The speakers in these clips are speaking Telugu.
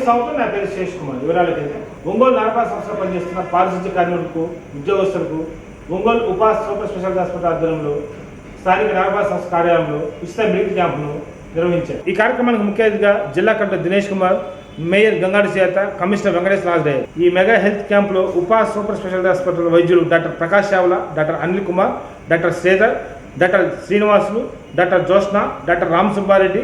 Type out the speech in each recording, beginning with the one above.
సంవత్సరం నా పేరు శేష్ కుమార్. వివరాలకైతే ఒంగోలు నగరపాలక సంస్థలో పనిచేస్తున్న పారిశుద్ధ్య కార్మికులకు ఉద్యోగస్తులకు ఒంగోలు ఉపా సూపర్ స్పెషాలిటీ హాస్పిటల్ ఆధ్వర్యంలో స్థానిక నగరపాలక సంస్థ కార్యాలయంలో ఉచిత మెడికల్ క్యాంపును నిర్వహించారు. ఈ కార్యక్రమానికి ముఖ్య అతిథిగా జిల్లా కలెక్టర్ దినేష్ కుమార్, మేయర్ గంగాడి చేత, కమిషనర్ వెంకటేశ్వర హాజరయ్యారు. ఈ మెగా హెల్త్ క్యాంపులో ఉపా సూపర్ స్పెషాలిటీ హాస్పిటల్ వైద్యులు doctor Prakash Chawla, doctor Anil Kumar, doctor Sridhar, doctor Srinivasulu, doctor Jyoshna, doctor Ram Subbareddy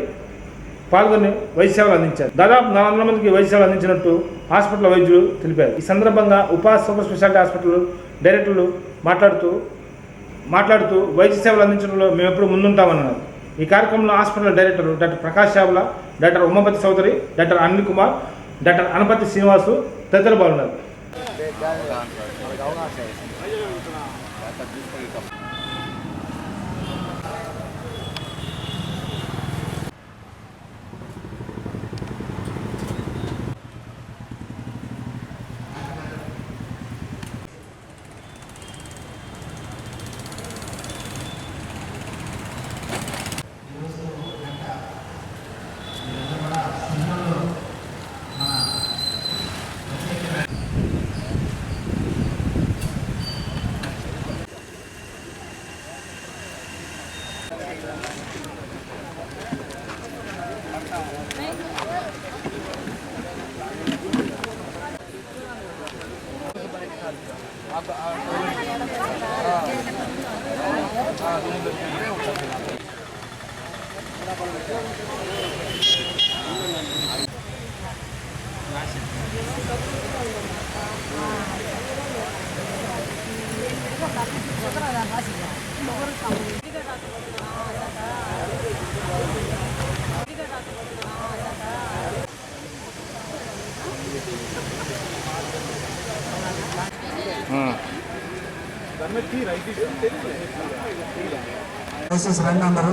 పాల్గొని వైద్య సేవలు అందించారు. దాదాపు 400 మందికి వైద్య సేవలు అందించినట్టు హాస్పిటల్ వైద్యులు తెలిపారు. ఈ సందర్భంగా ఉపా సూపర్ స్పెషాలిటీ హాస్పిటల్ డైరెక్టర్లు మాట్లాడుతూ వైద్య సేవలు అందించడంలో మేము ఎప్పుడు ముందుంటామన్నారు. ఈ కార్యక్రమంలో hospital director doctor Prakash Chawla, doctor Umapathi Chowdary, doctor Anil Kumar, doctor Anapathi Srinivasu తదితరులు పాల్గొన్నారు. రండి అందరూ.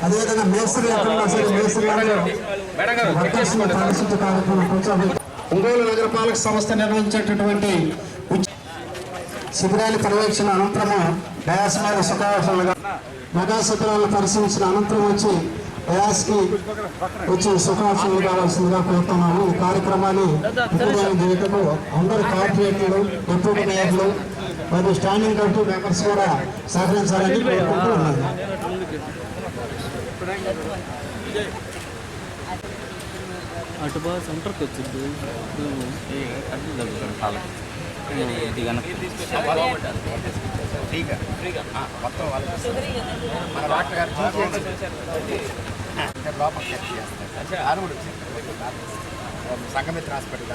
అదేవిధంగా మేస్త్రి ఎక్కడున్నా సరే మేస్త్రి పారిశుద్ధ్య కార్యక్రమం కొనసాగుతుంది. ఒంగోలు నగరపాలక సంస్థ నిర్వహించేటటువంటి శిబిరాల పర్యవేక్షణ అనంతరము డయాస్ మీద సుఖావసరాలుగా మెగా శిబిరాలను పరిశీలించిన అనంతరం వచ్చి డయాస్కి వచ్చి సుఖావసరాలు కావాల్సిందిగా కోరుతున్నాము. ఈ కార్యక్రమాన్ని జీవితంలో అందరూ కార్పొరేటర్లు, డిప్యూటీ మేయర్లు మరియు స్టాండింగ్ కమిటీ మెంబర్స్ కూడా సహకరించాలని కోరుకుంటూ ఉన్నాను. అటు బాగా సెంటర్కి వచ్చింది సంఘమిత్ర హాస్పిటల్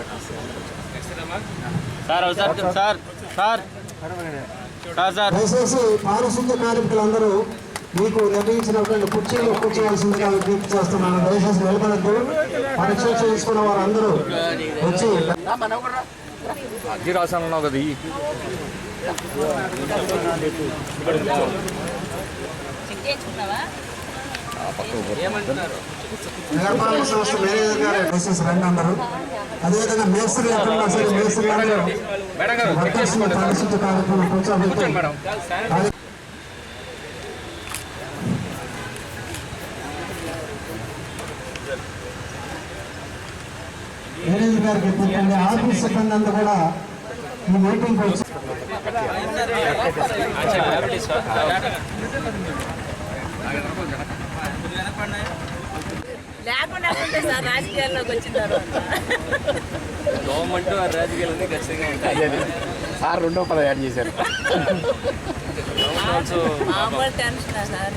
దయచేసి పారిశుద్ధ్య కార్మికులందరూ మీకు నిర్ణయించినటువంటి కుర్చీలో కూర్చోవలసిందిగా విజ్ఞప్తి చేస్తున్నాను. దయచేసి నిలబడద్దు. పరీక్ష చేసుకున్న వారందరూ వచ్చి రాసాను కదా నగరపాలక సంస్థ మేనేజర్ గారు దయచేసి రండి అందరూ. అదేవిధంగా మేస్త్రి ఎక్కడున్నా సరే మేస్త్రి పారిశుద్ధ్య కార్యక్రమం కొనసాగుతుంది. మేనేజర్ గారికి చెప్పండి. ఆఫీస్ సిబ్బంది అంతా కూడా ఈ మీటింగ్ వచ్చి లేకుండా సార్ రాజకీయాల్లోకి వచ్చిన తర్వాత గవర్నమెంట్ రాజకీయాలన్నీ ఖచ్చితంగా ఉంటాయి. సార్ 2వ పదవి యాడ్ చేశారు. మామూలు టెన్షన్ సార్.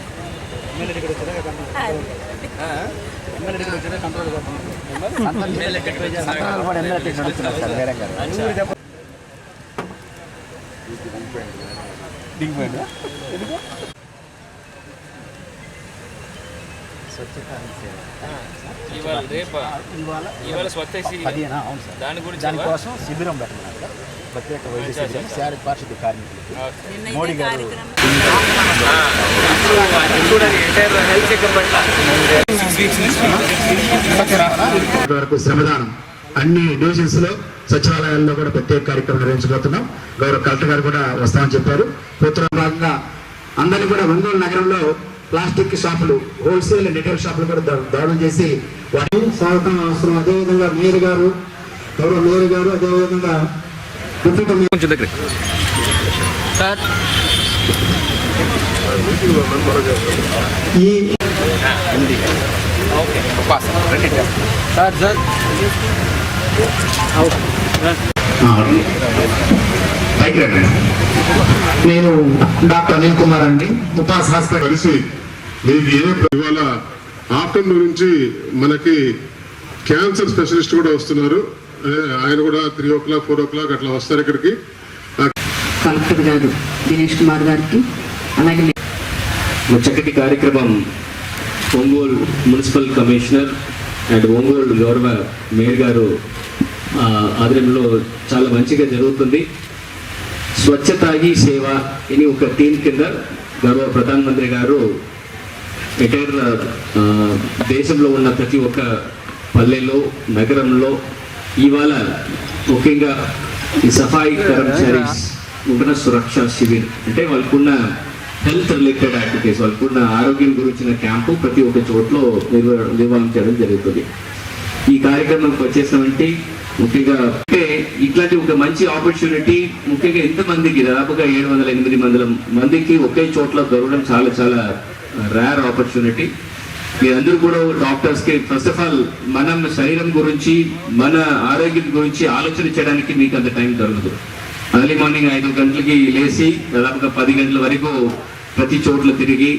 దానికోసం శిబిరం పెట్టమన్నారు. ప్రత్యేక వైద్య శిబిరం శారీ పారిశుద్ధ్య కార్మికులకు మోడీ గారు వరకు శ్రమదానం అన్ని డివిజన్స్ లో సచివాలయాల్లో కూడా ప్రత్యేక కార్యక్రమం నిర్వహించబోతున్నాం. గౌరవ కలెక్టర్ గారు కూడా వస్తామని చెప్పారు. పూర్తిగా భాగంగా అందరినీ కూడా ఒంగోలు నగరంలో ప్లాస్టిక్ షాపులు, హోల్సేల్ అండ్ రిటైల్ షాపులు కూడా దాడులు చేసి వాటిని స్వాగతం అవసరం. అదేవిధంగా మేయర్ గారు, గౌరవ మేయర్ గారు, అదేవిధంగా డిప్యూటీ మేయర్ కొంచెం దగ్గర సార్ ఈ సార్ సార్ నేను డాక్టర్ అనిల్ కుమార్ అండి, ఉపాస్ హాస్పిటల్. కలిసి మీకు ఇవాళ ఆఫ్టర్నూన్ నుంచి మనకి క్యాన్సర్ స్పెషలిస్ట్ కూడా వస్తున్నారు. ఆయన కూడా 3 o'clock 4 o'clock అట్లా వస్తారు ఇక్కడికి. కలెక్టర్ గారు దినేష్ కుమార్ గారికి, అలాగే చక్కటి కార్యక్రమం Ongole municipal commissioner and Ongole గౌరవ మేయర్ గారు ఆధ్వర్యంలో చాలా మంచిగా జరుగుతుంది. స్వచ్ఛత హీ సేవ అని ఒక థీమ్ కింద గౌరవ ప్రధానమంత్రి గారు ఎంటైర్ దేశంలో ఉన్న ప్రతి ఒక్క పల్లెలో, నగరంలో ఇవాళ ముఖ్యంగా ఈ సఫాయి కర్మచారీస్ నూతన సురక్ష శిబిర్ అంటే వాళ్ళకున్న హెల్త్ రిలేటెడ్ యాక్టివిటీస్, వాళ్ళకున్న ఆరోగ్యం గురించిన క్యాంపు ప్రతి ఒక్క చోట్లో నిర్వహించడం జరుగుతుంది. ఈ కార్యక్రమంకి వచ్చేసినటువంటి ముఖ్యంగా అంటే ఇట్లాంటి ఒక మంచి ఆపర్చునిటీ ముఖ్యంగా ఎంతమందికి దాదాపుగా 700-800 మందికి ఒకే చోట్ల దొరకడం చాలా చాలా రేర్ ఆపర్చునిటీ. మీరందరూ కూడా డాక్టర్స్కి ఫస్ట్ ఆఫ్ ఆల్ మనం శరీరం గురించి, మన ఆరోగ్యం గురించి ఆలోచన చేయడానికి మీకు అంత టైం దొరకదు. ఎర్లీ మార్నింగ్ 5 గంటలకి లేచి దాదాపుగా 10 గంటల వరకు ప్రతి చోట్ల తిరిగి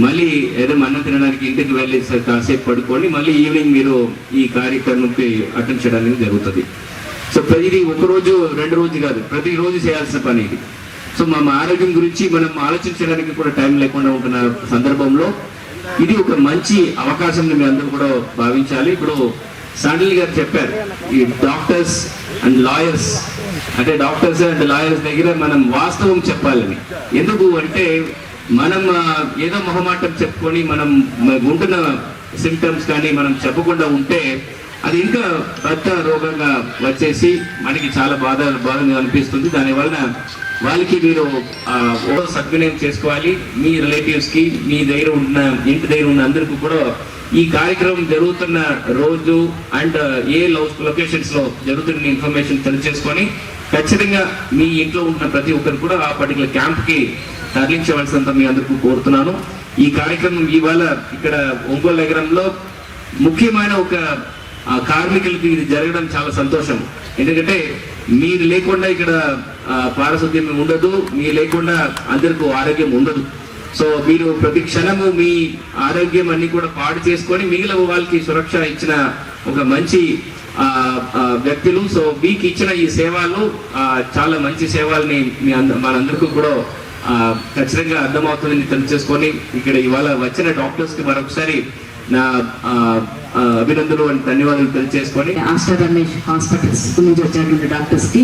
మళ్ళీ ఏదో అన్నం తినడానికి ఇంటికి వెళ్ళి కాసేపు పడుకొని మళ్ళీ ఈవినింగ్ మీరు ఈ కార్యక్రమంకి అటెండ్ చేయడానికి జరుగుతుంది. సో ఇది ఒకరోజు 2 రోజు కాదు, ప్రతిరోజు చేయాల్సిన పని ఇది. సో మన ఆరోగ్యం గురించి మనం ఆలోచించడానికి కూడా టైం లేకుండా ఉంటున్న సందర్భంలో ఇది ఒక మంచి అవకాశం మీ అందరూ కూడా భావించాలి. ఇప్పుడు సాండల్ గారు చెప్పారు, ఈ డాక్టర్స్ అండ్ లాయర్స్ అంటే డాక్టర్స్ అండ్ లాయర్స్ దగ్గర మనం వాస్తవం చెప్పాలని. ఎందుకు అంటే మనం ఏదో మొహమాటం చెప్పుకొని మనం ఉంటున్న సిమ్టమ్స్ కానీ మనం చెప్పకుండా ఉంటే అది ఇంకా పెద్ద రోగంగా వచ్చేసి మనకి చాలా బాధగా అనిపిస్తుంది. దానివల్ల వాళ్ళకి మీరు సద్వినియోగం చేసుకోవాలి. మీ రిలేటివ్స్కి, మీ దగ్గర ఉన్న ఇంటి దగ్గర ఉన్న అందరికీ కూడా ఈ కార్యక్రమం జరుగుతున్న రోజు అండ్ ఏ లొకేషన్స్లో జరుగుతున్న ఇన్ఫర్మేషన్ తెలియజేసుకొని ఖచ్చితంగా మీ ఇంట్లో ఉన్న ప్రతి ఒక్కరు కూడా ఆ పర్టికులర్ క్యాంప్కి తరలించవలసినంత మీ అందరికీ కోరుతున్నాను. ఈ కార్యక్రమం ఇవాళ ఇక్కడ ఒంగోలు నగరంలో ముఖ్యమైన ఒక కార్మికులకి ఇది జరగడం చాలా సంతోషం. ఎందుకంటే మీరు లేకుండా ఇక్కడ పారిశుద్ధ్యం ఉండదు, మీరు లేకుండా అందరికీ ఆరోగ్యం ఉండదు. సో మీరు ప్రతి క్షణము మీ ఆరోగ్యం అన్ని కూడా పాడు చేసుకొని మిగిలిన వాళ్ళకి సురక్ష ఇచ్చిన ఒక మంచి వ్యక్తులు. సో మీకు ఇచ్చిన ఈ సేవలు చాలా మంచి సేవల్ని మనందరికీ కూడా ఖచ్చితంగా అర్థమవుతుందని తెలియజేసుకొని ఇక్కడ ఇవాళ వచ్చిన డాక్టర్స్కి మరొకసారి నా అభినందనలు అని ధన్యవాదాలు తెలియజేసుకొని ఆస్టర్ రమేష్ హాస్పిటల్స్ నుంచి వచ్చినటువంటి డాక్టర్స్కి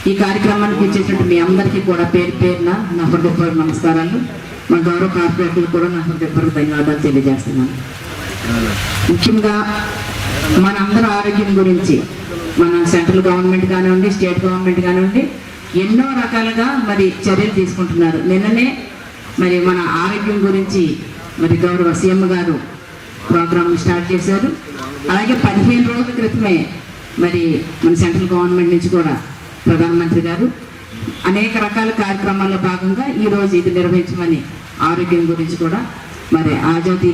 ఈ కార్యక్రమానికి వచ్చేసినట్టు మీ అందరికీ కూడా పేరు పేరున నా హృదయపూర్వక నమస్కారాలు. మా గౌరవ కార్పొరేటర్లు కూడా నా హృదయపూర్వక ధన్యవాదాలు తెలియజేస్తున్నాను. ముఖ్యంగా మన అందరి ఆరోగ్యం గురించి మన సెంట్రల్ గవర్నమెంట్ కానివ్వండి, స్టేట్ గవర్నమెంట్ కానివ్వండి ఎన్నో రకాలుగా మరి చర్యలు తీసుకుంటున్నారు. నిన్ననే మరి మన ఆరోగ్యం గురించి మరి గౌరవ సీఎం గారు ప్రోగ్రామ్ స్టార్ట్ చేశారు. అలాగే 15 రోజుల క్రితమే మరి మన సెంట్రల్ గవర్నమెంట్ నుంచి కూడా ప్రధానమంత్రి గారు అనేక రకాల కార్యక్రమాల్లో భాగంగా ఈరోజు ఇది నిర్వహించమని ఆరోగ్యం గురించి కూడా మరి ఆజాదీ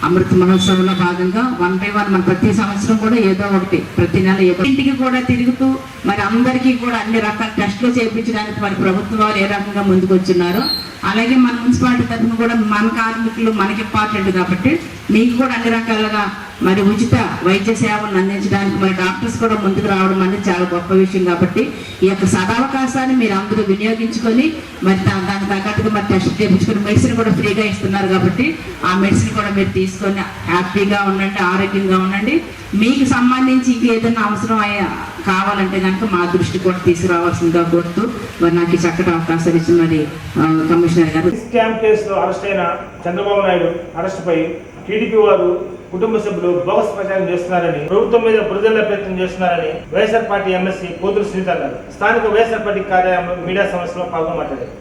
అమృత్ మహోత్సవంలో భాగంగా 1 by 1 మన ప్రతి సంవత్సరం కూడా ఏదో ఒకటి ప్రతి నెల ఏదో ఇంటికి కూడా తిరుగుతూ మరి అందరికీ కూడా అన్ని రకాల టెస్టులు చేయించడానికి మరి ప్రభుత్వం వారు ఏ రకంగా ముందుకు వచ్చినారో అలాగే మన మున్సిపాలిటీ తరఫున కూడా మన కార్మికులు మనకి ఇంపార్టెంట్ కాబట్టి మీకు కూడా అన్ని రకాలుగా మరి ఉచిత వైద్య సేవలను అందించడానికి మరి డాక్టర్స్ కూడా ముందుకు రావడం అనేది చాలా గొప్ప విషయం. కాబట్టి ఈ యొక్క సదవకాశాన్ని మీరు అందరూ వినియోగించుకొని మరి దానికి తగ్గట్టుగా మరి టెస్ట్ చేయించుకొని మెడిసిన్ కూడా ఫ్రీగా ఇస్తున్నారు. కాబట్టి ఆ మెడిసిన్ కూడా మీరు తీసుకొని హ్యాపీగా ఉండండి, ఆరోగ్యంగా ఉండండి. మీకు సంబంధించి ఇంకేదైనా అవసరం కావాలంటే కనుక మా దృష్టి కూడా తీసుకురావాల్సిందిగా కోరుతూ మరి నాకు ఈ చక్కటి అవకాశాలు ఇచ్చిన మరి కమిషనర్ గారు. స్కామ్ కేసులో అరెస్ట్ అయిన చంద్రబాబు నాయుడు అరెస్టుపై టీడీపీ వారు కుటుంబ సభ్యులు బోగస్ ప్రచారం చేస్తున్నారని, ప్రభుత్వం మీద బురదల ప్రయత్నం చేస్తున్నారని వైఎస్ఆర్ పార్టీ ఎమ్మెల్సీ పోతుల సునీత అన్నారు. స్థానిక వైఎస్ఆర్ పార్టీ కార్యాలయంలో మీడియా సమావేశంలో పాల్గొని మాట్లాడారు.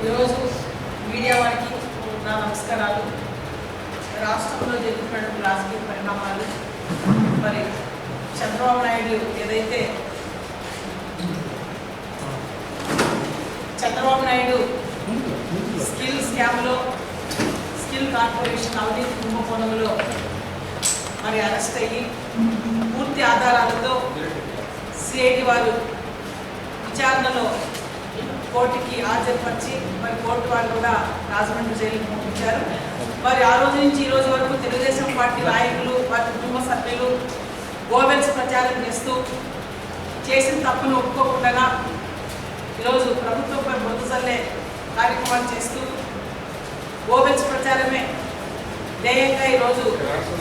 ఈరోజు మీడియా వారికి నా నమస్కారాలు. రాష్ట్రంలో జరుగుతున్న రాజకీయ పరిణామాలు, మరి చంద్రబాబు నాయుడు ఏదైతే స్కిల్ స్కామ్లో, స్కిల్ కార్పొరేషన్ అవినీతి కుంభకోణంలో మరి అరెస్ట్ అయ్యి పూర్తి ఆధారాలతో సిఐడి వారు విచారణలో కోర్టుకి హాజరుపరిచి మరి కోర్టు వారు కూడా రాజమండ్రి జైలుకి పంపించారు. మరి ఆ రోజు నుంచి ఈ రోజు వరకు తెలుగుదేశం పార్టీ నాయకులు, వారి కుటుంబ సభ్యులు గోవెల్స్ ప్రచారం చేస్తూ చేసిన తప్పును ఒప్పుకోకుండా ఈరోజు ప్రభుత్వంపై బురద చల్లే కార్యక్రమాలు చేస్తూ గోవెల్స్ ప్రచారమే ధ్యేయంగా ఈరోజు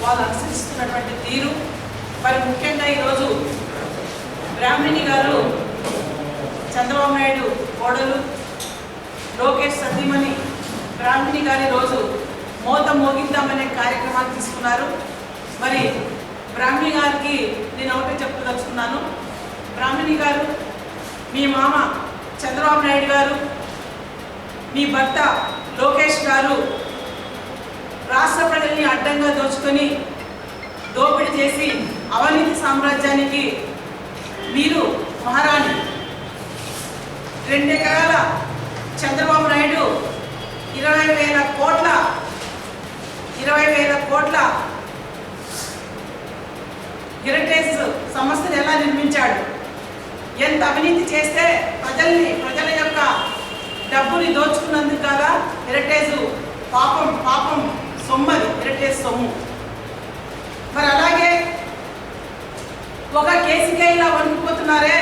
వాళ్ళు అనుసరిస్తున్నటువంటి తీరు, మరి ముఖ్యంగా ఈరోజు బ్రాహ్మణి గారు చంద్రబాబు నాయుడు కోడలు లోకేష్ సతీమణి బ్రాహ్మణి గారి రోజు మోత మోగిద్దామనే కార్యక్రమాన్ని తీసుకున్నారు. మరి బ్రాహ్మణి గారికి నేను ఒకటే చెప్పదలుచుకున్నాను. బ్రాహ్మణి గారు, మీ మామ చంద్రబాబు నాయుడు గారు, మీ భర్త లోకేష్ గారు రాష్ట్ర ప్రజల్ని అడ్డంగా దోచుకొని దోపిడీ చేసి అవినీతి సామ్రాజ్యానికి మీరు మహారాణి. 2 ఎకరాల చంద్రబాబు నాయుడు 20,000 కోట్ల హెరిటేజ్ సంస్థను ఎలా నిర్మించాడు, ఎంత అవినీతి చేస్తే ప్రజల యొక్క డబ్బుని దోచుకున్నందుకు కదా హెరిటేజ్ పాపం సొమ్మది హెరిటేజ్ సొమ్ము. మరి అలాగే ఒక కేసుకే ఇలా వణికిపోతున్నారే,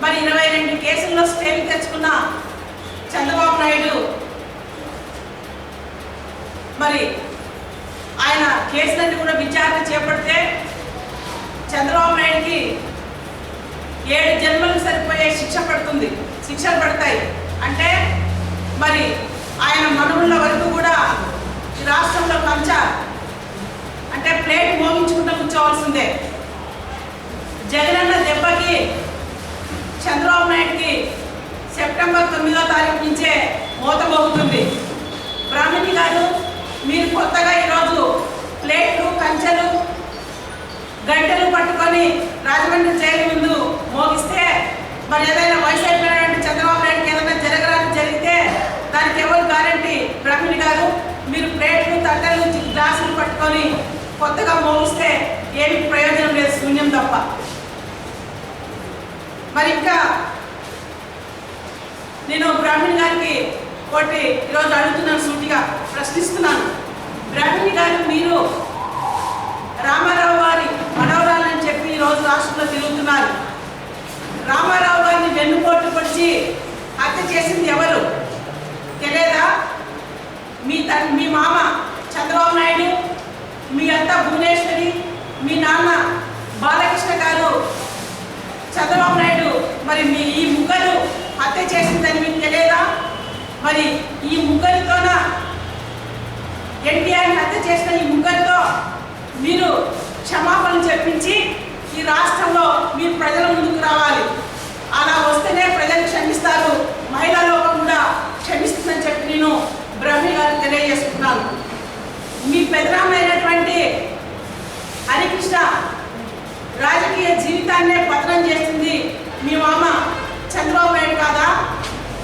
మరి 22 కేసుల్లో స్టేలు తెచ్చుకున్న చంద్రబాబు నాయుడు మరి ఆయన కేసులన్నీ కూడా విచారణ చేపడితే చంద్రబాబు నాయుడికి 7 జన్మలకు సరిపోయే శిక్షలు పడతాయి. అంటే మరి ఆయన మనుగుల వరకు కూడా ఈ రాష్ట్రంలో అంటే ప్లేట్ మోగించుకుంటూ కూర్చోవలసిందే. జగనన్న దెబ్బకి చంద్రబాబు నాయుడికి సెప్టెంబర్ 9వ తారీఖు నుంచే మోత మోగుతుంది. బ్రాహ్మణి గారు, మీరు కొత్తగా ఈరోజు ప్లేట్లు, కంచెలు, గంటలు పట్టుకొని రాజమండ్రి జైలు ముందు మోగిస్తే మరి ఏదైనా వయసు అయిపోయినటువంటి చంద్రబాబు నాయుడికి ఏదైనా జరిగితే దానికి ఎవరు గ్యారంటీ? బ్రాహ్మణి గారు, మీరు ప్లేట్లు, తట్టలు, గ్లాసులు పట్టుకొని కొత్తగా మోగిస్తే ఏమి ప్రయోజనం లేదు, శూన్యం తప్ప. మరి ఇంకా నేను బ్రాహ్మణి గారికి ఒకటి ఈరోజు అడుగుతున్నాను, సూటిగా ప్రశ్నిస్తున్నాను. బ్రాహ్మణి గారు, మీరు రామారావు గారి మనవరాలని చెప్పి ఈరోజు రాష్ట్రంలో తిరుగుతున్నారు. రామారావు గారిని వెన్నుపోటు పొడిచి హత్య చేసింది ఎవరు తెలియదా? మీ మామ చంద్రబాబు నాయుడు, మీ అత్త భువనేశ్వరి, మీ నాన్న బాలకృష్ణ గారు, చంద్రబాబు నాయుడు, మరి ఈ ముగ్గురు హత్య చేసిందని మీకు తెలియదా? మరి ఈ ముగ్గురితోన ఎన్టీఆర్ హత్య చేసిన ఈ ముగ్గురితో మీరు క్షమాపణ చెప్పించి ఈ రాష్ట్రంలో మీరు ప్రజల ముందుకు రావాలి. అలా వస్తేనే ప్రజలు క్షమిస్తారు, మహిళా లోకం కూడా క్షమిస్తుందని చెప్పి నేను బ్రహ్మి గారికి తెలియజేస్తున్నాను. మీ పెదనామైనటువంటి హరికృష్ణ రాజకీయ జీవితాన్నే పతనం చేస్తుంది మీ మామ చంద్రబాబు నాయుడు కాదా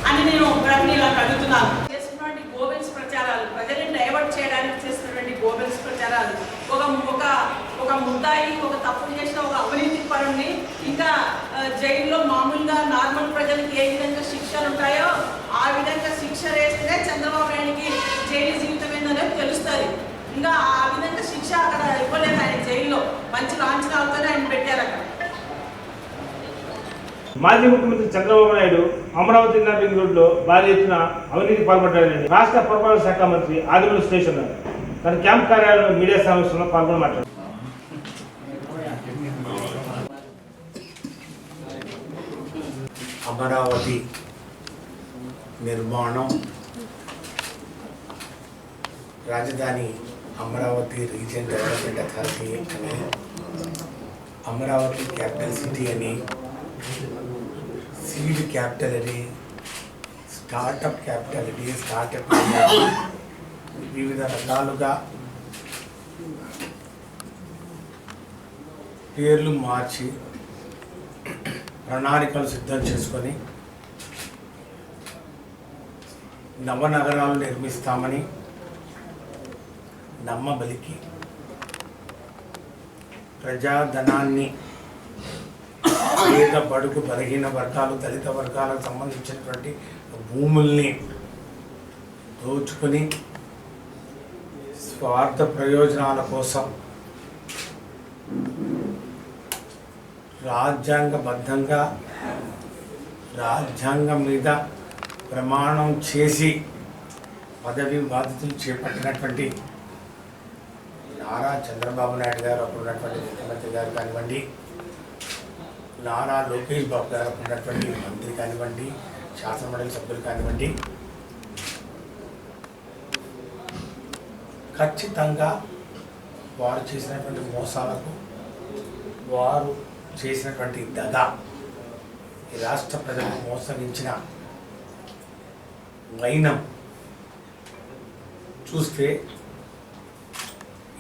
అని నేను బ్రహ్మీలకు అడుగుతున్నాను. చేస్తున్నటువంటి గోబెల్స్ ప్రచారాలు, ప్రజల్ని డైవర్ట్ చేయడానికి చేస్తున్నటువంటి గోబెల్స్ ప్రచారాలు, ఒక ముద్దాయి, ఒక తప్పులు చేసిన ఒక అవినీతి పరుణ్ణి ఇంకా జైల్లో మామూలుగా నార్మల్ ప్రజలకి ఏ విధంగా శిక్షలు ఉంటాయో ఆ విధంగా శిక్ష వేస్తేనే చంద్రబాబు నాయుడికి జైలు జీవితం ఏందనే ఇంకా ఆ విధంగా శిక్ష అక్కడ ఇవ్వలేదు ఆయన జైల్లో. మంచి లాంఛనాలతోనే ఆయన పెట్టారు అక్కడ. మాజీ ముఖ్యమంత్రి చంద్రబాబు నాయుడు అమరావతి రింగ్ రోడ్లో భారీ ఎత్తున అవినీతి పాల్పడ్డారని రాష్ట్ర పురపాలక శాఖ మంత్రి ఆదిమూలపు సురేష్ అన్నారు. తన క్యాంప్ కార్యాలయంలో మీడియా సమావేశంలో పాల్గొని మాట్లాడారు. అమరావతి నిర్మాణం, రాజధాని అమరావతి రీజియన్ డెవలప్మెంట్ అథారిటీ అని, అమరావతి క్యాపిటల్ సిటీ అని, సీడ్ క్యాపిటల్ అని, స్టార్టప్ క్యాపిటల్ అని, స్టార్టప్ వివిధ రకాలుగా పేర్లు మార్చి ప్రణాళికలు సిద్ధం చేసుకొని నవనగరాలు నిర్మిస్తామని నమ్మబలికి ప్రజాధనాన్ని పేద బడుగు బలహీన వర్గాలు దళిత వర్గాలకు సంబంధించినటువంటి భూముల్ని దోచుకొని స్వార్థ ప్రయోజనాల కోసం రాజ్యాంగబద్ధంగా రాజ్యాంగం మీద ప్రమాణం చేసి పదవి బాధ్యతలు చేపట్టినటువంటి నారా చంద్రబాబు నాయుడు గారు అప్పుడు ఉన్నటువంటి ముఖ్యమంత్రి గారు కానివ్వండి, నారా లోకేష్ బాబు గారు అప్పుడు ఉన్నటువంటి మంత్రి కానివ్వండి, శాసనమండలి సభ్యులు కానివ్వండి, ఖచ్చితంగా వారు చేసినటువంటి మోసాలకు, వారు చేసినటువంటి దగా, ఈ రాష్ట్ర ప్రజలను మోసగించిన వైనం చూస్తే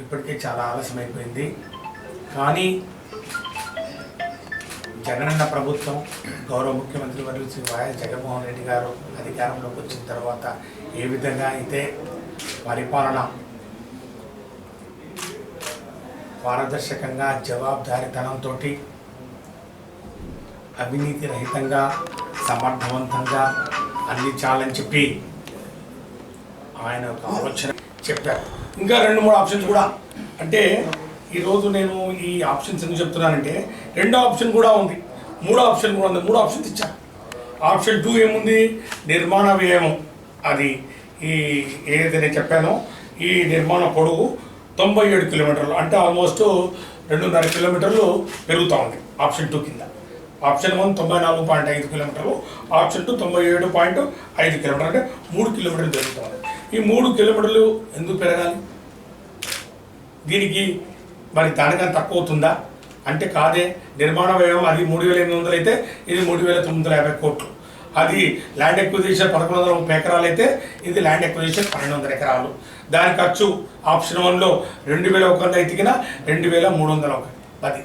ఇప్పటికే చాలా ఆలస్యమైపోయింది. కానీ జగనన్న ప్రభుత్వం, గౌరవ ముఖ్యమంత్రి వర్యులు శ్రీ వైఎస్ జగన్మోహన్ రెడ్డి గారు అధికారంలోకి వచ్చిన తర్వాత ఏ విధంగా అయితే పరిపాలన పారదర్శకంగా, జవాబుదారీతనంతో, అవినీతి రహితంగా, సమర్థవంతంగా అందించాలని చెప్పి ఆయన ఒక ఆలోచన చెప్పారు. ఇంకా 2-3 ఆప్షన్స్ కూడా, అంటే ఈరోజు నేను ఈ ఆప్షన్స్ ఎందుకు చెప్తున్నానంటే, 2వ ఆప్షన్ కూడా ఉంది, 3వ ఆప్షన్ కూడా ఉంది. 3 ఆప్షన్స్ ఇచ్చాను. ఆప్షన్ 2 ఏముంది? నిర్మాణ వ్యయం. అది ఈ ఏదైతే నేను చెప్పానో ఈ నిర్మాణ పొడవు 97 కిలోమీటర్లు, అంటే ఆల్మోస్ట్ 2.5 కిలోమీటర్లు పెరుగుతూ ఉంది ఆప్షన్ 2 కింద. ఆప్షన్ 1 94.5 కిలోమీటర్లు, ఆప్షన్ 2 97.5 కిలోమీటర్లు, అంటే 3 కిలోమీటర్లు పెరుగుతుంది. ఈ 3 కిలోమీటర్లు ఎందుకు పెరగాలి? దీనికి మరి దానికన్నా తక్కువ అవుతుందా అంటే కాదే. నిర్మాణ వ్యయం అది 3,800 అయితే ఇది 3,950 కోట్లు. అది ల్యాండ్ ఎక్విజిషన్ 1,130 ఎకరాలు అయితే ఇది ల్యాండ్ ఎక్విజిషన్ 1,200 ఎకరాలు. దాని ఖర్చు ఆప్షన్ 1లో 2,100 ఎతికిన 2,310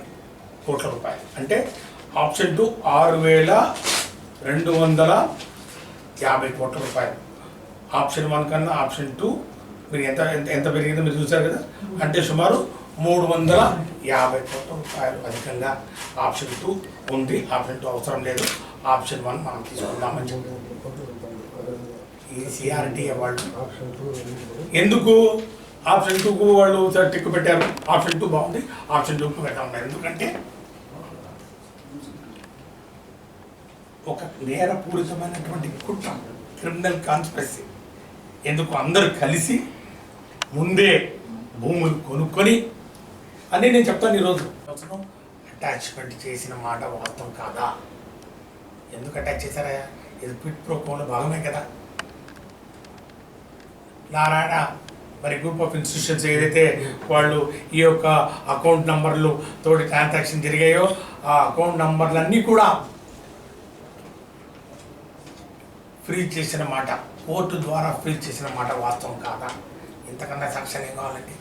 కోట్ల రూపాయలు. అంటే ఆప్షన్ 2 6,250 కోట్ల రూపాయలు. ఆప్షన్ 1 కన్నా ఆప్షన్ 2 మీరు ఎంత ఎంత పెరిగిందో మీరు చూసారు కదా. అంటే సుమారు 350 కోట్ల రూపాయలు అధికంగా ఆప్షన్ 2 ఉంది. ఆప్షన్ 2 అవసరం లేదు, ఆప్షన్ 1 మనం తీసుకుందామని చెప్పి ఈ సిఆర్టీఏ వాళ్ళు ఎందుకు ఆప్షన్ 2కు వాళ్ళు టిక్కు పెట్టారు? ఆప్షన్ 2 బాగుంది, ఆప్షన్ 2కు పెట్టామన్నారు. ఎందుకంటే ఒక నేరపూరితమైనటువంటి కుట్ర, క్రిమినల్ కాన్స్పిరసీ. ఎందుకు అందరూ కలిసి ముందే భూములు కొనుక్కొని అని నేను చెప్తాను. ఈరోజు అటాచ్మెంట్ చేసిన మాట వాస్తవం కాదా? ఎందుకు అటాచ్ చేశారా? ఇది క్విట్ ప్రో కోలో భాగమే కదా. నారాయణ మరి గ్రూప్ ఆఫ్ ఇన్స్టిట్యూషన్స్ ఏదైతే వాళ్ళు ఈ యొక్క అకౌంట్ నంబర్లు తోటి ట్రాన్సాక్షన్ జరిగాయో ఆ అకౌంట్ నంబర్లన్నీ కూడా ఫ్రీజ్ చేసిన మాట, కోర్టు ద్వారా ఫ్రీజ్ చేసిన మాట వాస్తవం కాదా? ఇంతకన్నా సాక్ష్యం ఏం కావాలండి?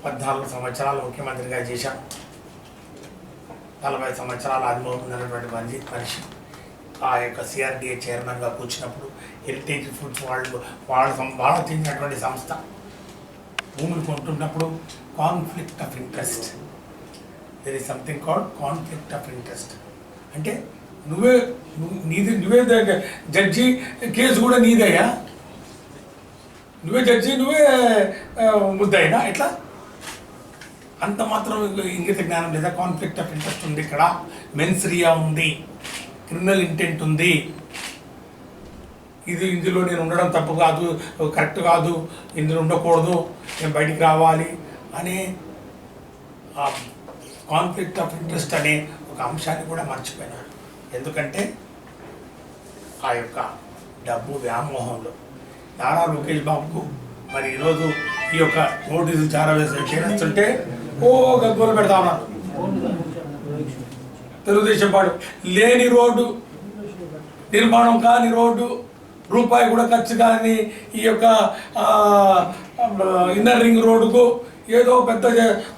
14 సంవత్సరాలు ముఖ్యమంత్రిగా చేశాం. 40 సంవత్సరాల అనుభవం ఉన్నటువంటి మనిషి ఆ యొక్క సిఆర్డిఏ చైర్మన్గా కూర్చున్నప్పుడు హెరిటేజ్ ఫుడ్స్ వాళ్ళు చెందినటువంటి సంస్థ భూములు కొంటున్నప్పుడు conflict of interest, there is something called conflict of interest. అంటే నువ్వే జడ్జి కేసు కూడా నీదయ్యా, నువ్వే జడ్జి, నువ్వే ముద్దయినా ఎట్లా? అంత మాత్రం ఇంగిత జ్ఞానం లేదా? కాన్ఫ్లిక్ట్ ఆఫ్ ఇంట్రెస్ట్ ఉంది ఇక్కడ, మెన్స్రియా ఉంది, క్రిమినల్ ఇంటెంట్ ఉంది. ఇందులో నేను ఉండడం తప్పు కాదు, కరెక్ట్ కాదు, ఇందులో ఉండకూడదు, నేను బయటికి రావాలి అనే కాన్ఫ్లిక్ట్ ఆఫ్ ఇంట్రెస్ట్ అనే ఒక అంశాన్ని కూడా మర్చిపోయినాడు. ఎందుకంటే ఆ యొక్క డబ్బు వ్యామోహంలో నారా లోకేష్ బాబుకు మరి ఈరోజు ఈ యొక్క నోటీసులు చేస్తుంటే గగ్గోలు పెడతా ఉన్నారు. తెలుగుదేశం పార్టీ లేని రోడ్డు నిర్మాణం కాని రోడ్డు, రూపాయి కూడా ఖర్చు కాని ఈ యొక్క ఇన్నర్ రింగ్ రోడ్డుకు ఏదో పెద్ద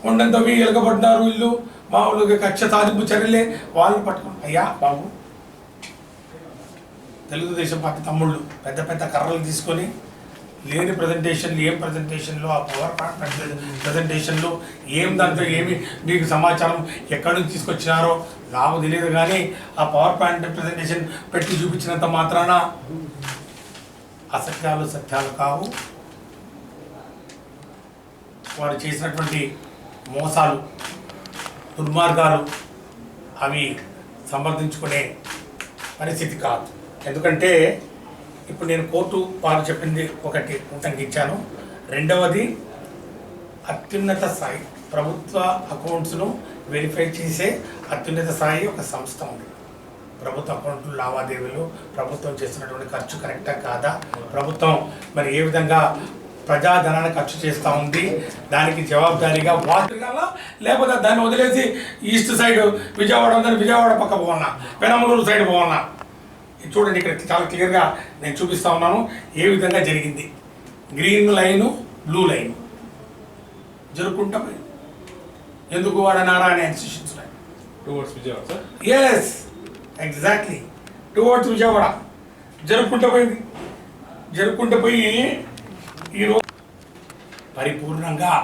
కొండంతవి ఎలకబడినారు ఇల్లు, మామూలుగా కక్ష సాధింపు చర్యలే. వాళ్ళని పట్టుకుని అయ్యా బాబు, తెలుగుదేశం పార్టీ తమ్ముళ్ళు పెద్ద పెద్ద కర్రలు తీసుకొని లేని ప్రజెంటేషన్లు, ఏం ప్రజెంటేషన్లు, ఆ పవర్ పాయింట్ ప్రజెంటేషన్లు ఏం, దాంట్లో ఏమి మీకు సమాచారం ఎక్కడి నుంచి తీసుకొచ్చినారో నాకు తెలియదు. కానీ ఆ పవర్ పాయింట్ ప్రజెంటేషన్ పెట్టి చూపించినంత మాత్రాన అసత్యాలు సత్యాలు కావు. వారు చేసినటువంటి మోసాలు, దుర్మార్గాలు అవి సమర్థించుకునే పరిస్థితి కాదు. ఎందుకంటే ఇప్పుడు నేను కోర్టు వారు చెప్పింది ఒకటి ఉటంకించాను. రెండవది, అత్యున్నత స్థాయి ప్రభుత్వ అకౌంట్స్ను వెరిఫై చేసే అత్యున్నత స్థాయి ఒక సంస్థ ఉంది. ప్రభుత్వ అకౌంట్లు లావాదేవీలు, ప్రభుత్వం చేస్తున్నటువంటి ఖర్చు కరెక్టా కాదా, ప్రభుత్వం మరి ఏ విధంగా ప్రజాధనాన్ని ఖర్చు చేస్తూ ఉంది, దానికి జవాబుదారీగా వాటికల్లా, లేకపోతే దాన్ని వదిలేసి ఈస్ట్ సైడ్ విజయవాడ ఉందని విజయవాడ పక్క పోవాలన్నా, పెనమలూరు సైడ్ పోవాలన్నా. చూడండి, ఇక్కడ చాలా క్లియర్గా నేను చూపిస్తూ ఉన్నాను ఏ విధంగా జరిగింది. గ్రీన్ లైను, బ్లూ లైన్ జరుపుకుంటా పోయింది. ఎందుకు? వాడ Narayana institutions towards Vijayawada sir. Yes, exactly towards Vijayawada జరుపుకుంటూ పోయింది. జరుపుకుంటూ పోయి ఈరోజు పరిపూర్ణంగా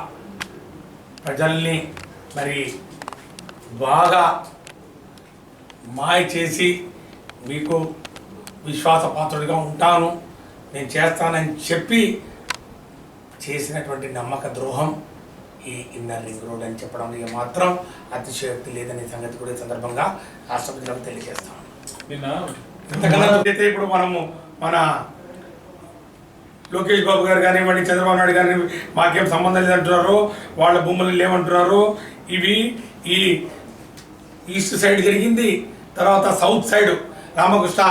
ప్రజల్ని మరి బాగా మాయ చేసి మీకు విశ్వాసపాత్రుడిగా ఉంటాను, నేను చేస్తానని చెప్పి చేసినటువంటి నమ్మక ద్రోహం ఈ ఇన్నర్ రింగ్ రోడ్ అని చెప్పడం మాత్రం అతిశయోక్తి లేదనే సంగతి కూడా ఈ సందర్భంగా రాష్ట్రపతిలకు తెలియజేస్తాను. ఇంతకన్నా అయితే ఇప్పుడు మనము మన లోకేష్ బాబు గారు కానివ్వండి, చంద్రబాబు నాయుడు గారిని మాకేం సంబంధం లేదంటున్నారు, వాళ్ళ భూములు లేవంటున్నారు. ఇవి ఈ ఈస్ట్ సైడ్ జరిగింది, తర్వాత south side Ramakrishna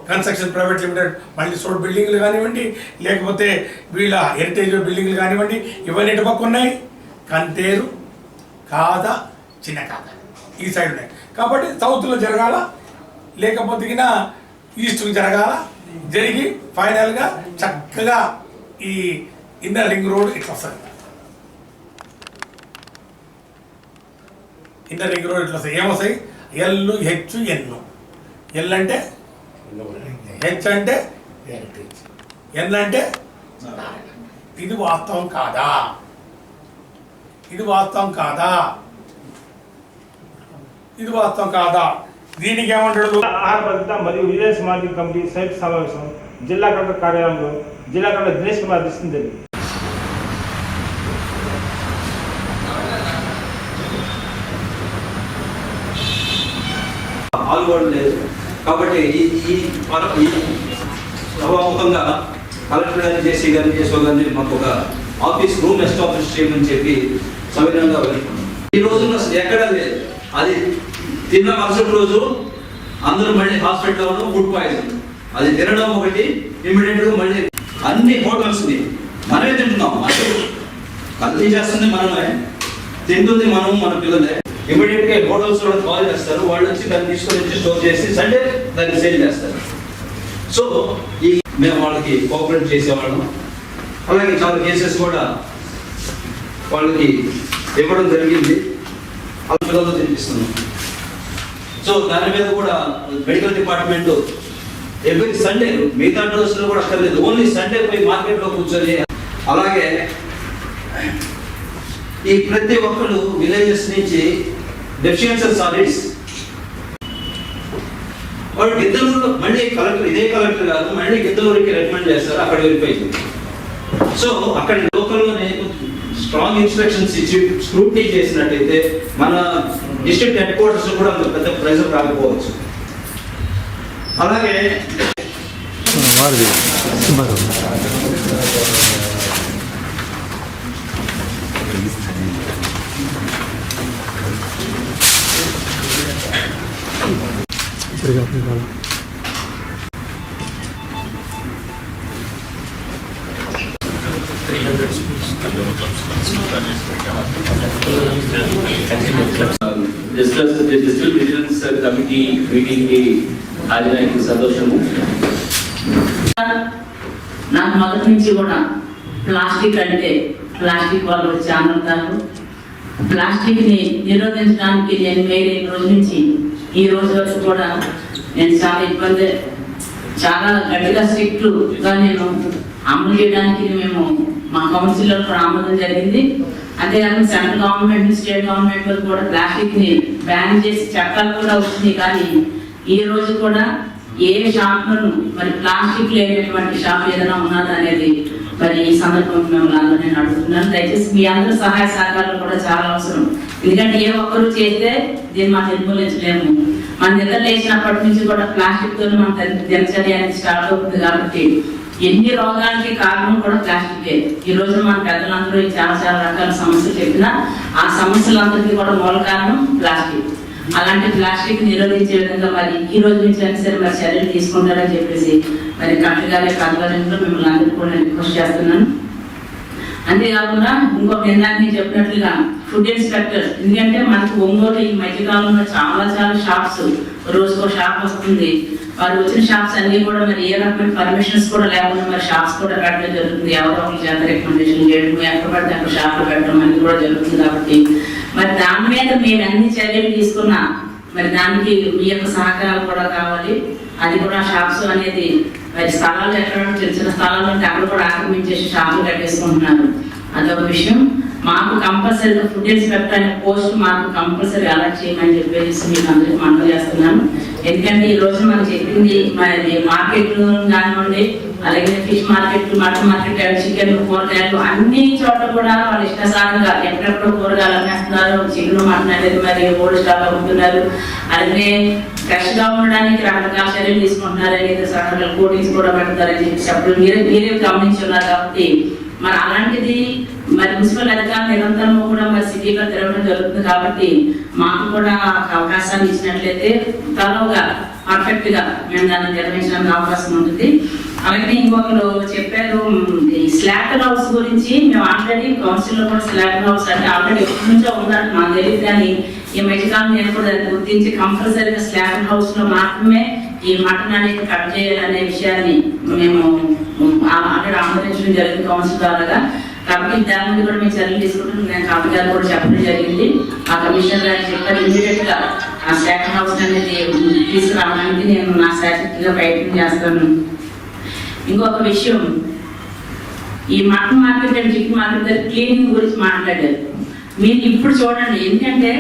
construction private limited మళ్ళీ సోడ్ బిల్డింగ్లు కానివ్వండి, లేకపోతే వీళ్ళ హెరిటేజ్ బిల్డింగ్లు కానివ్వండి, ఇవన్నీ ఎటు పక్క ఉన్నాయి? కంతేరు, కాద, చిన్న కాద ఈ సైడ్ ఉన్నాయి. కాబట్టి సౌత్లో జరగాల, లేకపోతే ఈస్ట్కి జరగాల. జరిగి ఫైనల్గా చక్కగా ఈ ఇన్నర్ రింగ్ రోడ్ ఇట్లా వస్తుంది. ఇన్నర్ రింగ్ రోడ్ ఇట్లా వస్తాయి. ఏమొస్తాయి? ఎల్, హెచ్, ఎన్. ఎల్ అంటే హెచ్ అంటే హెరిటేజ్, ఎన్ అంటే ఇది వాస్తవం కాదా? ఇది వాస్తవం కాదా? ఇది వాస్తవం కాదా? దీనికి ఏమంటాడు? ఆహార భద్రత మరియు విజిలెన్స్ మానిటరింగ్ కమిటీ సంయుక్త సమావేశం జిల్లా కలెక్టర్ కార్యాలయంలో జిల్లా కలెక్టర్ దినేష్ కుమార్ అధ్యక్షతన జరిగింది. పాల్గొనలేదు కాబట్టి ఈ సభాముఖంగా కలెక్టర్ గారిని, జేసీ గారిని, జేసో గారిని మాకు ఒక ఆఫీస్ రూమ్ ఎస్టాబ్లిష్ చేయమని చెప్పి సవినంగా వెళ్తున్నాం. ఈ రోజున అసలు ఎక్కడా లేదు. అది తిన్న మరుసటి రోజు అందరూ మళ్ళీ హాస్పిటల్లో ఫుడ్ పాయిజన్, అది తినడం ఒకటి, ఇమీడియట్గా మళ్ళీ అన్ని హోటల్స్ని మనమే తింటున్నాం. కల్తీ చేస్తుంది మనమే, తింటుంది మనం, మన పిల్లలే. ఇమీడియట్గా హోటల్స్ కూడా కాల్ చేస్తారు, వాళ్ళు వచ్చి దాన్ని తీసుకొని వచ్చి స్టోర్ చేసి సండే దాన్ని సేల్ చేస్తారు. సో ఈ మేము వాళ్ళకి కోఆపరేట్ చేసేవాళ్ళం. అలాగే చాలా కేసెస్ కూడా వాళ్ళకి ఇవ్వడం జరిగింది, ఆ పిల్లలు తినిపిస్తున్నాం. సో దాని మీద కూడా మెడికల్ డిపార్ట్మెంట్ ఎవ్రీ సండే, మిగతా రోజుల్లో కూడా అక్కర్లేదు, ఓన్లీ సండే పోయి మార్కెట్లో కూర్చొని. అలాగే ఈ ప్రతి ఒక్కరు విలేజెస్ నుంచి డెఫిషియన్సీ సాలిడ్స్ వాడు గిద్దలూరులో మళ్ళీ కలెక్టర్, ఇదే కలెక్టర్ కాదు, మళ్ళీ గిద్దలూరుకి రికమెండ్ చేస్తారు, అక్కడ వెరిఫై చేస్తారు. సో అక్కడ లోకల్లోనే స్ట్రాంగ్ ఇన్స్ట్రక్షన్స్ ఇచ్చి స్క్రూటినీ చేసినట్టయితే మన డిస్ట్రిక్ట్ హెడ్ క్వార్టర్స్ కూడా అంత పెద్ద ప్రెజర్ రాకపోవచ్చు. అలాగే డిజిటల్ విజిలెన్స్ కమిటీ మీటింగ్ కి హాజరైన సంతోషము. నాకు మొదటి నుంచి కూడా ప్లాస్టిక్ అంటే ప్లాస్టిక్ వాళ్ళు వచ్చి ఆనందాలు, ప్లాస్టిక్ ని నిరోధించడానికి నేను వేరే రోజు నుంచి ఈ రోజు వరకు కూడా నేను చాలా ఇబ్బంది, చాలా గట్టిగా స్ట్రిక్ట్గా నేను అమలు చేయడానికి మేము మా కౌన్సిల్లో కూడా ఆమోదం జరిగింది. అంతేకాకుండా సెంట్రల్ గవర్నమెంట్, స్టేట్ గవర్నమెంట్ కూడా ప్లాస్టిక్ ని బ్యాన్ చేసి చట్టాలు కూడా వచ్చినాయి. కానీ ఈ రోజు కూడా ఏ షాప్లను మరి ప్లాస్టిక్ లేనటువంటి షాప్ ఏదైనా ఉన్నదా అనేది మరి ఈ సందర్భంగా మిమ్మల్ని అందరూ నేను అడుగుతున్నాను. దయచేసి మీ అందరూ సహాయ సహకారాలు కూడా చాలా అవసరం. ఎందుకంటే ఏ ఒక్కరు చేస్తే దీన్ని మనం నిర్మూలించలేము. మన నిద్ర లేచినప్పటి నుంచి కూడా ప్లాస్టిక్ తో మన దినచర్య అనేది స్టార్ట్ అవుతుంది. కాబట్టి ఎన్ని రోగాలకి కారణం కూడా ప్లాస్టికే. ఈ రోజు మన పెద్దలందరూ చాలా చాలా రకాల సమస్యలు చెప్పినా ఆ సమస్యలందరికీ కూడా మూల కారణం ప్లాస్టిక్. అలాంటి ప్లాస్టిక్ నిరోధించే విధంగా మరి ఈ రోజు నుంచి అయినా సరే మరి చర్యలు తీసుకుంటారని చెప్పేసి మరి కలెక్టర్ గారి ఆధ్వర్యంలో మిమ్మల్ని అందరికీ కూడా రిక్వెస్ట్ చేస్తున్నాను. అంతేకాకుండా ఇంకొక ఇందాక నేను చెప్పినట్లుగా ఫుడ్ ఇన్స్పెక్టర్, ఎందుకంటే మనకు ఒంగోలు ఈ మధ్యకాలంలో చాలా చాలా షాప్స్, రోజుకో షాప్ వస్తుంది. వారు వచ్చిన షాప్స్ అన్ని కూడా మరి ఏ రకమైన పర్మిషన్స్ కూడా లేకుండా మరి షాప్స్ కూడా పెట్టడం జరుగుతుంది. ఎవరో ఒకరి చేత రికమెండేషన్ చేయడం, ఎక్కడ పడితే అక్కడ షాపులు పెట్టడం అనేది కూడా జరుగుతుంది. కాబట్టి మరి దాని మీద మేము అన్ని చర్యలు తీసుకున్నా మరి దానికి మీ యొక్క సహకారాలు కూడా కావాలి. అది కూడా షాప్స్ అనేది మరి స్థలాలు ఎక్కడ చిన్న చిన్న స్థలాలు ఉంటే అక్కడ కూడా ఆక్రమించేసి షాపులు కట్టేసుకుంటున్నారు. అదొక విషయం. మాకు కంపల్సరీగా ఫుడ్ ఇన్స్పెక్టర్ అనే పోస్ట్ మాకు కంపల్సరీ అలర్ట్ చేయమని చెప్పేసి మీకు అందరికీ మనవి చేస్తున్నాను. ఎందుకంటే ఈ రోజు మనం చెప్పింది మరి మార్కెట్లు కానివ్వండి, అలాగే fish market, mutton market, chicken, కూరగాయలు అన్ని చోట్ల కూడా వాళ్ళు ఇష్టాసారంగా ఎక్కడెక్కడ కూరగాయలు అమ్మేస్తున్నారు. చికెన్, మటన్ అనేది మరి ఓల్డ్ స్టాక్ అమ్ముతున్నారు. అలాగే ఫ్రెష్ గా ఉండడానికి రకరకాల చర్యలు తీసుకుంటున్నారు. అనేది రకరకాల కోటింగ్స్ కూడా పెడతారని చెప్పి మీరే గమనించున్నారు. కాబట్టి మరి అలాంటిది మరి మున్సిపల్ అధికారులు నిరంతరం కూడా మరి సిటీలో తిరగడం జరుగుతుంది. కాబట్టి మాకు కూడా అవకాశాన్ని ఇచ్చినట్లయితే తరోగా పర్ఫెక్ట్ గా మేము దాన్ని నిర్వహించడానికి అవకాశం ఉంటుంది. అలాగే ఇంకొకరు చెప్పారు ఈ స్లాటర్ హౌస్ గురించి. మేము ఆల్రెడీ కౌన్సిల్ లో కూడా స్లాటర్ హౌస్ అంటే ఆల్రెడీ ఎప్పటి నుంచో ఉందని మాకు తెలియదు. కానీ ఈ మధ్యకాలం నేను కూడా గుర్తించి కంపల్సరీగా స్లాటర్ హౌస్ లో మాత్రమే ఈ మటన్ అనేది కట్ చేయాలనే విషయాన్ని మేము ఆల్రెడీ ఆమోదించడం జరిగింది కౌన్సిల్ ద్వారా. కాబట్టి దాని మీద కూడా మేము చర్యలు తీసుకుంటాం. నేను కలెక్టర్ గారు కూడా చెప్పడం జరిగింది. ఆ కమిషనర్ గారు చెప్పారు ఇమీడియట్ గా ఆ స్లాటర్ హౌస్ అనేది తీసుకురావడానికి నేను నా శాశ్వతంగా ప్రయత్నం చేస్తాను. ఇంకొక విషయం, ఈ mutton market and chicken market దగ్గర క్లీనింగ్ గురించి మాట్లాడారు. మీరు ఇప్పుడు చూడండి, ఎందుకంటే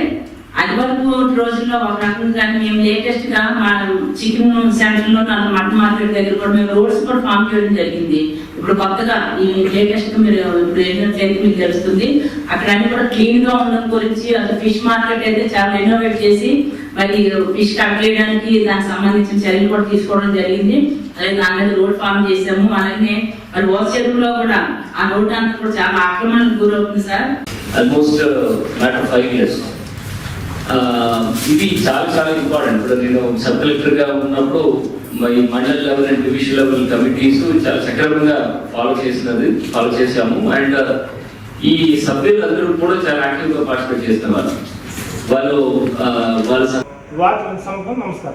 అది వరకు రోజుల్లో ఒక రకం, కానీ మేము లేటెస్ట్ గా మా చికెన్ సెంటర్ లో మటన్ మార్కెట్ దగ్గర కూడా మేము రోడ్స్ కూడా ఫామ్ చేయడం జరిగింది. ఇప్పుడు కొత్తగా ఈ లేటెస్ట్ గా మీరు ఇప్పుడు ఏంటంటే మీకు తెలుస్తుంది, అక్కడ అన్ని కూడా క్లీన్ గా ఉండడం గురించి. అసలు ఫిష్ మార్కెట్ అయితే చాలా ఇన్నోవేట్ చేసి మరి ఫిష్ కట్ చేయడానికి దానికి సంబంధించిన చర్యలు కూడా తీసుకోవడం జరిగింది. అలాగే దాని మీద రోడ్ ఫామ్ చేసాము. అలాగే మరి ఓ చెరువులో కూడా ఆ రోడ్ అంతా కూడా చాలా ఆక్రమణకు గురవుతుంది సార్. Almost matter 5 years. ఇది చాలా చాలా ఇంపార్టెంట్. ఇప్పుడు నేను సబ్ కలెక్టర్గా ఉన్నప్పుడు ఈ mandal level and division level committees చాలా సక్రమంగా ఫాలో చేసాము. అండ్ ఈ సభ్యులు అందరూ కూడా చాలా యాక్టివ్గా పార్టిసిపేట్ చేస్తున్నారు. వాళ్ళు నమస్కారం.